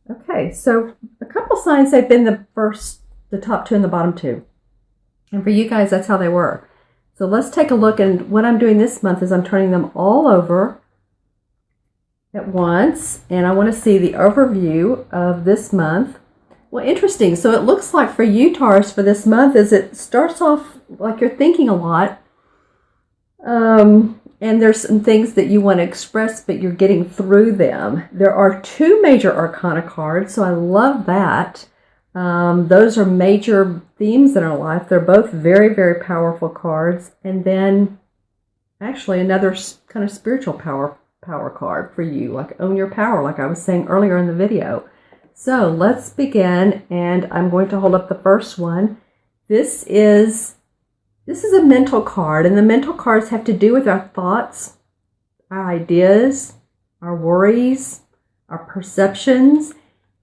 Okay, so a couple signs they've been the top two and the bottom two. And for you guys, that's how they were. So let's take a look. And what I'm doing this month is I'm turning them all over at once. And I want to see the overview of this month. Well, interesting. So it looks like for you, Taurus, for this month, is it starts off like you're thinking a lot. And there's some things that you want to express, but you're getting through them. There are two major arcana cards, so I love that. Those are major themes in our life. They're both very, very powerful cards. And then actually another kind of spiritual power card for you, like own your power, like I was saying earlier in the video. So let's begin, and I'm going to hold up the first one. This is a mental card, and the mental cards have to do with our thoughts, our ideas, our worries, our perceptions,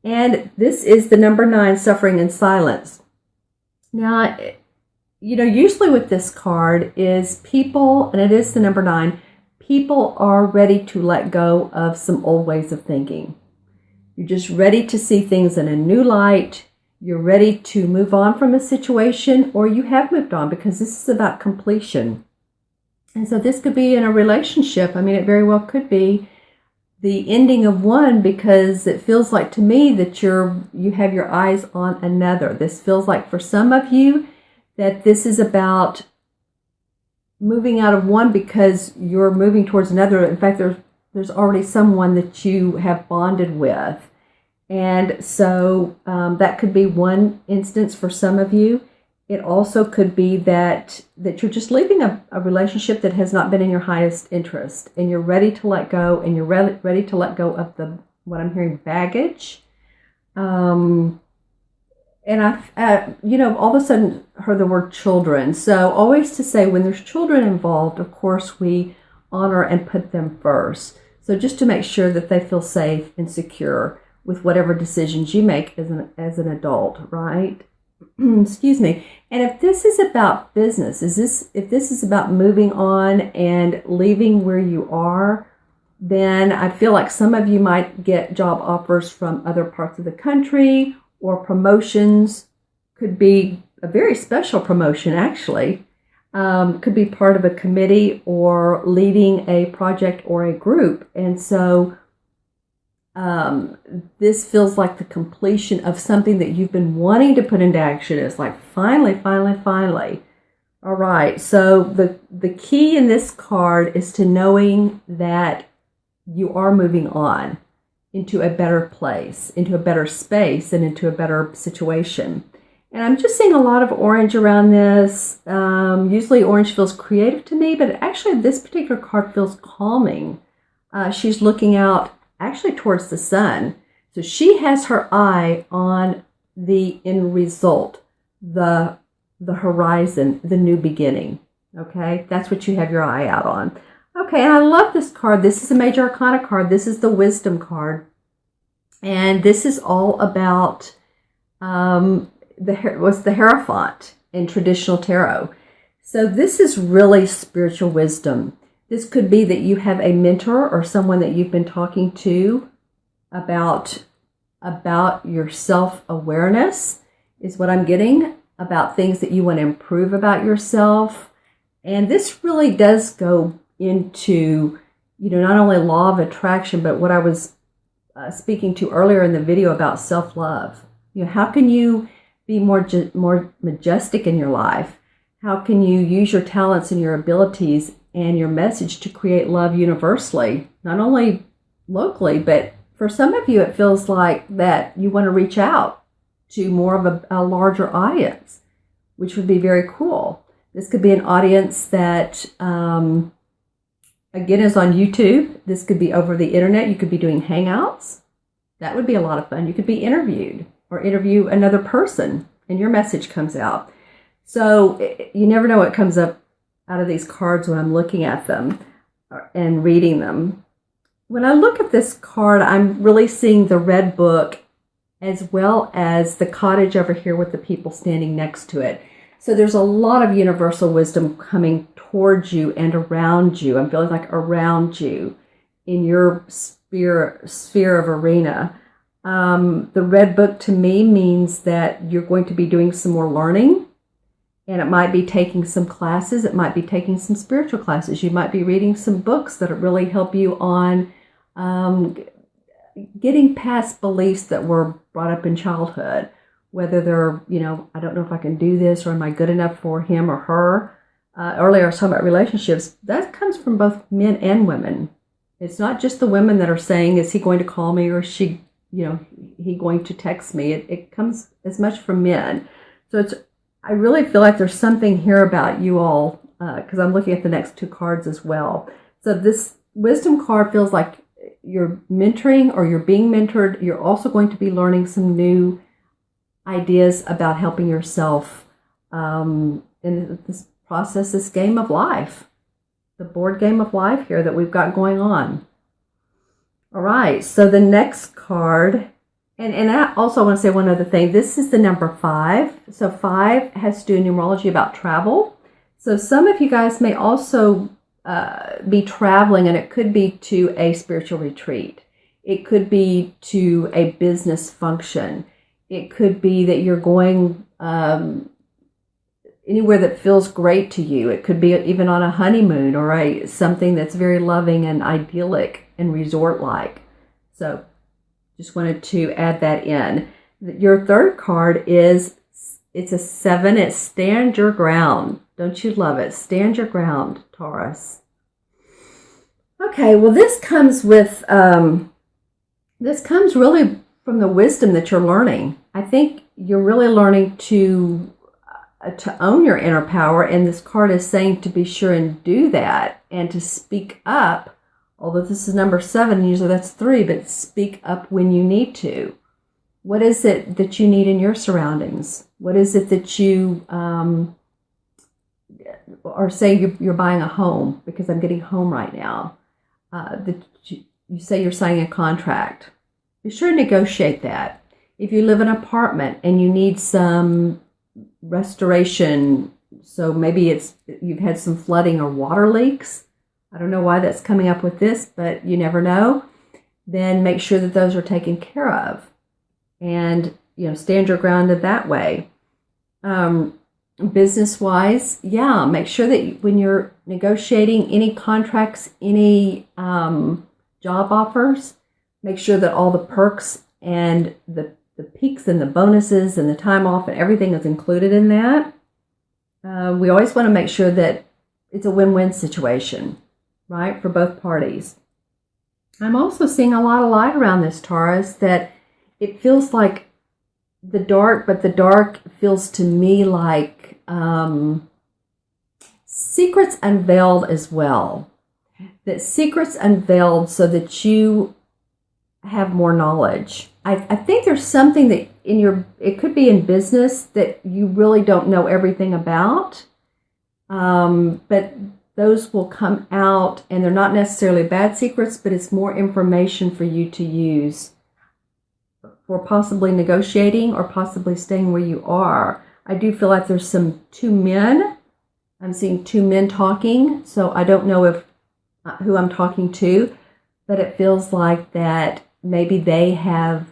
and this is the number 9, suffering in silence. Now, usually with this card is people, and it is the number 9, people are ready to let go of some old ways of thinking. You're just ready to see things in a new light. You're ready to move on from a situation, or you have moved on, because this is about completion. And so this could be in a relationship. I mean, it very well could be the ending of one, because it feels like to me that you have your eyes on another. This feels like for some of you that this is about moving out of one because you're moving towards another. In fact, there's already someone that you have bonded with. And so that could be one instance for some of you. It also could be that you're just leaving a relationship that has not been in your highest interest, and you're ready to let go, and you're ready to let go of what I'm hearing, baggage. And all of a sudden heard the word children. So always to say, when there's children involved, of course, we honor and put them first. So just to make sure that they feel safe and secure with whatever decisions you make as an adult, right? Excuse me. And if this is about business, if this is about moving on and leaving where you are, then I feel like some of you might get job offers from other parts of the country, or promotions. Could be a very special promotion, actually. Could be part of a committee or leading a project or a group. And so this feels like the completion of something that you've been wanting to put into action. It's like finally. All right. So the key in this card is to knowing that you are moving on into a better place, into a better space, and into a better situation. And I'm just seeing a lot of orange around this. Usually orange feels creative to me, but actually this particular card feels calming. She's looking out actually towards the sun. So she has her eye on the end result, the horizon, the new beginning. Okay, that's what you have your eye out on. Okay, and I love this card. This is a major arcana card. This is the wisdom card. And this is all about the Hierophant in traditional tarot. So this is really spiritual wisdom. This could be that you have a mentor or someone that you've been talking to about your self-awareness, is what I'm getting, about things that you want to improve about yourself. And this really does go into, not only law of attraction, but what I was speaking to earlier in the video about self-love. How can you be more majestic in your life? How can you use your talents and your abilities and your message to create love universally, not only locally, but for some of you, it feels like that you want to reach out to more of a larger audience, which would be very cool. This could be an audience that, again, is on YouTube. This could be over the internet. You could be doing hangouts. That would be a lot of fun. You could be interviewed or interview another person, and your message comes out. So you never know what comes up out of these cards when I'm looking at them and reading them. When I look at this card, I'm really seeing the red book as well as the cottage over here with the people standing next to it. So there's a lot of universal wisdom coming towards you and around you. I'm feeling like around you in your sphere of arena. The red book to me means that you're going to be doing some more learning, and it might be taking some classes. It might be taking some spiritual classes. You might be reading some books that really help you on getting past beliefs that were brought up in childhood, whether they're, I don't know if I can do this, or am I good enough for him or her. Earlier I was talking about relationships. That comes from both men and women. It's not just the women that are saying, is he going to call me, or is she, he going to text me? It comes as much from men. So I really feel like there's something here about you all, because I'm looking at the next two cards as well. So this wisdom card feels like you're mentoring, or you're being mentored. You're also going to be learning some new ideas about helping yourself in this process, this game of life, the board game of life here that we've got going on. All right, so the next card, and I also want to say one other thing. This is the number 5. So 5 has to do in numerology about travel. So some of you guys may also be traveling, and it could be to a spiritual retreat. It could be to a business function. It could be that you're going anywhere that feels great to you. It could be even on a honeymoon, or something that's very loving and idyllic and resort-like. So just wanted to add that in. Your third card it's a 7. It's stand your ground. Don't you love it? Stand your ground, Taurus. Okay, well, this comes with really from the wisdom that you're learning. I think you're really learning to own your inner power, and this card is saying to be sure and do that, and to speak up. Although this is number 7, usually that's 3, but speak up when you need to. What is it that you need in your surroundings? What is it that you or say you're buying a home, because I'm getting home right now. That you say you're signing a contract. Be sure to negotiate that. If you live in an apartment and you need some restoration, so maybe you've had some flooding or water leaks. I don't know why that's coming up with this, but you never know. Then make sure that those are taken care of, and stand your ground in that way. Business-wise, make sure that when you're negotiating any contracts, any job offers, make sure that all the perks and the peaks and the bonuses and the time off and everything is included in that. We always want to make sure that it's a win-win situation, right, for both parties. I'm also seeing a lot of light around this, Taurus, that it feels like the dark, but the dark feels to me like secrets unveiled as well. That secrets unveiled so that you have more knowledge. I think there's something that it could be in business that you really don't know everything about, but those will come out, and they're not necessarily bad secrets, but it's more information for you to use for possibly negotiating or possibly staying where you are. I do feel like there's two men. I'm seeing 2 men talking, so I don't know who I'm talking to, but it feels like that maybe they have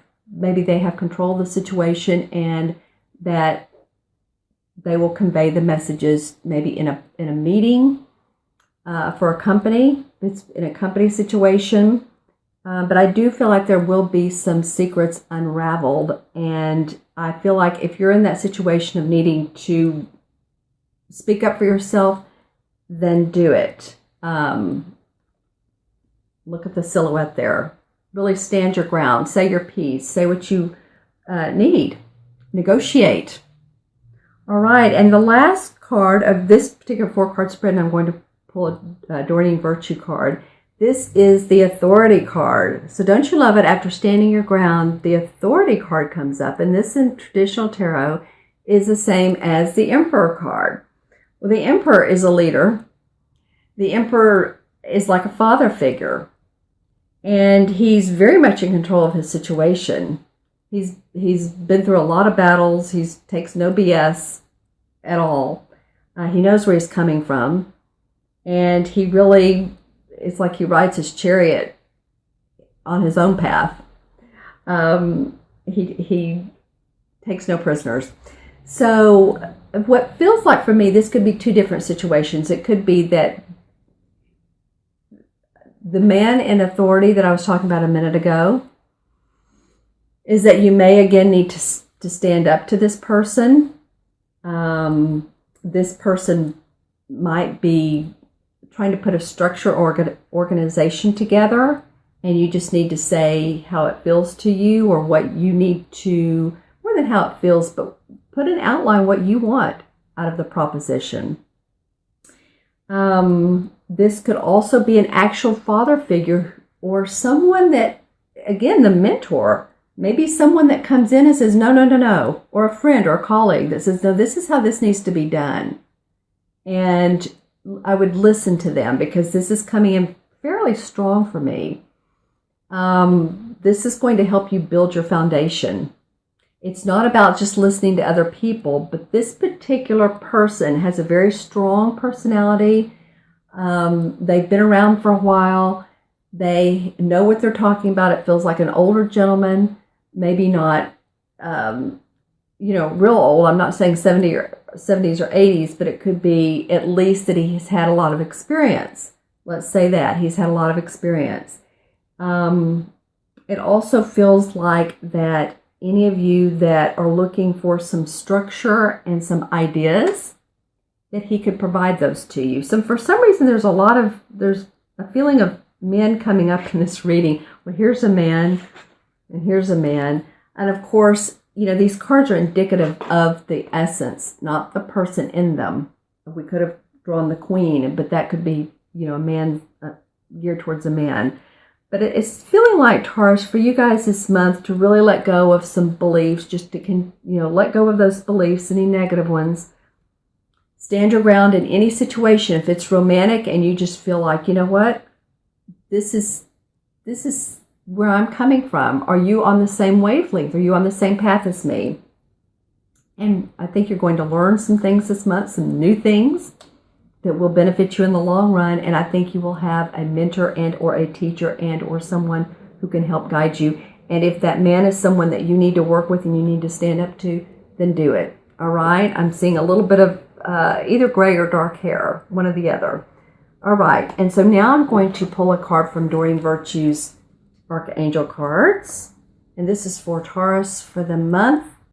control of the situation, and that they will convey the messages maybe in a meeting for a company. It's in a company situation. But I do feel like there will be some secrets unraveled, and I feel like if you're in that situation of needing to speak up for yourself, then do it. Look at the silhouette there. Really stand your ground. Say your piece. Say what you need. Negotiate. All right, and the last card of this particular 4-card spread, and I'm going to pull a Doreen Virtue card. This is the Authority card. So don't you love it? After standing your ground, the Authority card comes up. And this in traditional tarot is the same as the Emperor card. Well, the Emperor is a leader. The Emperor is like a father figure. And he's very much in control of his situation. He's been through a lot of battles. He takes no BS at all. He knows where he's coming from. And he really... it's like he rides his chariot on his own path. He takes no prisoners. So what feels like for me, this could be two different situations. It could be that the man in authority that I was talking about a minute ago is that you may again need to stand up to this person. This person might be trying to put a structure or organization together, and you just need to say how it feels to you, or what you need to, more than how it feels, but put an outline what you want out of the proposition. This could also be an actual father figure, or someone that, again, the mentor, maybe someone that comes in and says, no, no, no, no, or a friend or a colleague that says, no, this is how this needs to be done. And I would listen to them, because this is coming in fairly strong for me. This is going to help you build your foundation. It's not about just listening to other people, but this particular person has a very strong personality. They've been around for a while. They know what they're talking about. It feels like an older gentleman, maybe not, real old. I'm not saying 70s or 80s, but it could be at least that he's had a lot of experience. Let's say that he's had a lot of experience. It also feels like that any of you that are looking for some structure and some ideas, that he could provide those to you. So for some reason, there's a feeling of men coming up in this reading. Well, here's a man, and here's a man. And of course, these cards are indicative of the essence, not the person in them. We could have drawn the queen, but that could be, a man geared towards a man. But it's feeling like, Taurus, for you guys this month to really let go of some beliefs, just to, let go of those beliefs, any negative ones. Stand your ground in any situation. If it's romantic and you just feel like, you know what, this is where I'm coming from. Are you on the same wavelength? Are you on the same path as me? And I think you're going to learn some things this month, some new things that will benefit you in the long run. And I think you will have a mentor and or a teacher and or someone who can help guide you. And if that man is someone that you need to work with and you need to stand up to, then do it. All right? I'm seeing a little bit of either gray or dark hair, one or the other. All right. And so now I'm going to pull a card from Doreen Virtue's Archangel cards. And this is for Taurus for the month